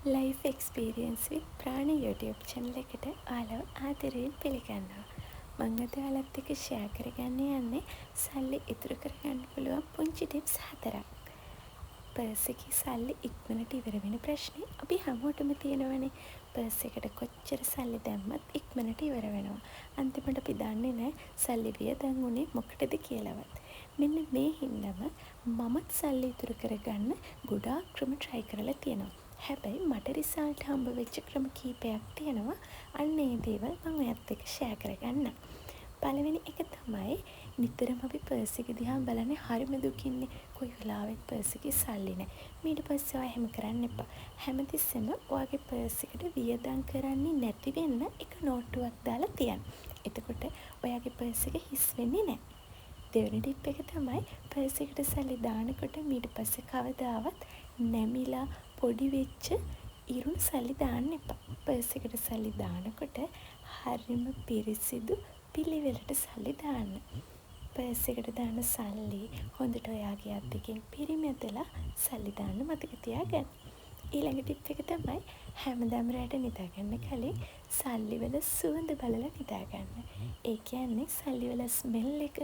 Life experience විත් ප්‍රාණ YouTube channel එකට ඔයාලව ආදරයෙන් පිළිගන්නවා. මම අද ඔයාලත් එක්ක ෂෙයා කරගන්න යන්නේ සල්ලි ඉතුරු කරගන්න පුළුවන් පුංචි ටිප්ස් 4ක්. පර්ස් එකේ සල්ලි ඉක්මනට ඉවර වෙන ප්‍රශ්නේ අපි හැමෝටම තියෙනවනේ. පර්ස් එකට කොච්චර සල්ලි දැම්මත් ඉක්මනට ඉවර වෙනවා. අන්තිමට අපි දන්නේ නැහැ සල්ලි වියදම් වුණේ මොකටද කියලාවත්. මෙන්න මේ හින්දාම මමත් සල්ලි ඉතුරු කරගන්න ගොඩාක් ක්‍රම try කරලා තියෙනවා. හැබැයි මට රිසල්ට් හම්බ වෙච්ච ක්‍රම කීපයක් තියෙනවා. අන්න ඒ දේවල් මම ඔයත් එක්ක ෂෙයා කරගන්නම්. පළවෙනි එක තමයි නිතරම අපි පර්ස් එක දිහා බලන්නේ හරිම දුකින්නේ. කොයි වෙලාවෙත් පර්ස් එකේ සල්ලි නැහැ. ඊට පස්සේ ඔයා එහෙම කරන්න එපා. හැමතිස්සෙම ඔයාගේ පර්ස් එකට වියදම් කරන්නේ නැති වෙන්න එක නෝට්ටුවක් දාලා තියන්න. එතකොට ඔයාගේ පර්ස් එක හිස් වෙන්නේ නැහැ. දෙවෙනි ටිප් එක තමයි පර්ස් එකට සල්ලි දානකොට ඊට පස්සේ කවදාවත් නැමිලා පොඩි වෙච්ච ඉරුණු සල්ලි දාන්න එපා. පර්ස් එකට සල්ලි දානකොට හරිම පිරිසිදු පිළිවෙලට සල්ලි දාන්න. පර්ස් එකට දාන සල්ලි හොඳට ඔයාගේ අත් දෙකෙන් පිරිමැදලා සල්ලි දාන්න මතක තියාගන්න. ඊළඟ ටිප් එක තමයි හැමදාම රැට නිදාගන්න කලින් සල්ලි වල සුවඳ බලලා නිදාගන්න. ඒ කියන්නේ සල්ලි වල ස්මෙල් එක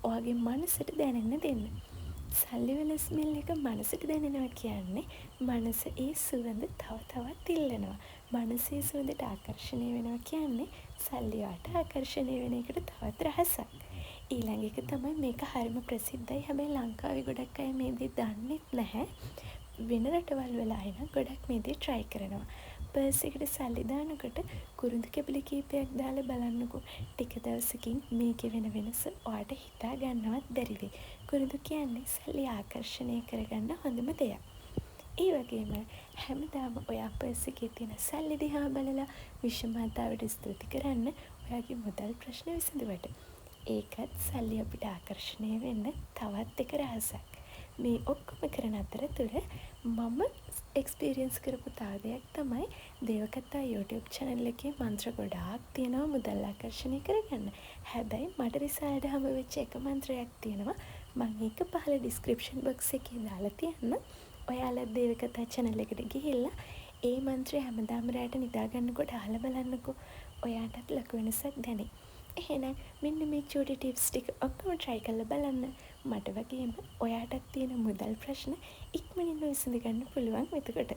ඔයාගේ මනසට දැනෙන්න දෙන්න. සල්ලි වල ස්මෙල් එක මනසට දැනෙනවා කියන්නේ මනස ඒ සුවඳ තව තවත් ඉල්ලනවා. මනස ඒ සුවඳට ආකර්ෂණය වෙනවා කියන්නේ සල්ලි වලට ආකර්ෂණය වෙන එකට තවත් රහසක්. ඊළඟ එක තමයි මේක හරිම ප්‍රසිද්ධයි. හැබැයි ලංකාවේ ගොඩක් අය මේ දේ දන්නෙත් නැහැ. වෙන රටවල් වල අය නම් ගොඩක් මේ දේ try කරනවා. පර්ස් එකට සල්ලි දානකොට කුරුඳු කෙබලි කීපයක් දාලා බලන්නකෝ. ටික දවසකින් මේකේ වෙන වෙනස ඔයාට හිතා ගන්නවත් බැරි වෙයි. කුරුඳු කියන්නේ සල්ලි ආකර්ෂණය කරගන්න හොඳම දෙයක්. ඒ වගේම හැමදාම ඔයා පර්ස් එකේ තියෙන සල්ලි දිහා බලලා විශ්වමාතාවට ස්තුති කරන්න ඔයාගේ මුදල් ප්‍රශ්න විසඳුවට. ඒකත් සල්ලි අපිට ආකර්ෂණය වෙන්න තවත් එක රහසක්. මේ ඔක්කොම කරන අතරතුර මම එක්ස්පීරියන්ස් කරපු තව දෙයක් තමයි දේවකතා YouTube channel එකේ මන්ත්‍ර ගොඩාක් තියෙනවා මුදල් ආකර්ෂණය කරගන්න. හැබැයි මට රිසල්ට් හම්බ වෙච්ච එක මන්ත්‍රයක් තියෙනවා. මම ඒක පහළ description box එකේ දාලා තියන්න. ඔයාලා දේවකතා channel එකට ගිහිල්ලා ඒ මන්ත්‍රය හැමදාම රැට නිදා ගන්නකොට අහලා බලන්නකෝ. ඔයාටත් ලොකු වෙනසක් දැනේ. එහෙනම් මෙන්න මේ චූටි ටිප්ස් ටික ඔක්කොම try කරලා බලන්න. මට වගේම ඔයාටත් තියෙන මුදල් ප්‍රශ්න ඉක්මනින්ම විසඳ ගන්න පුළුවන් එතකොට.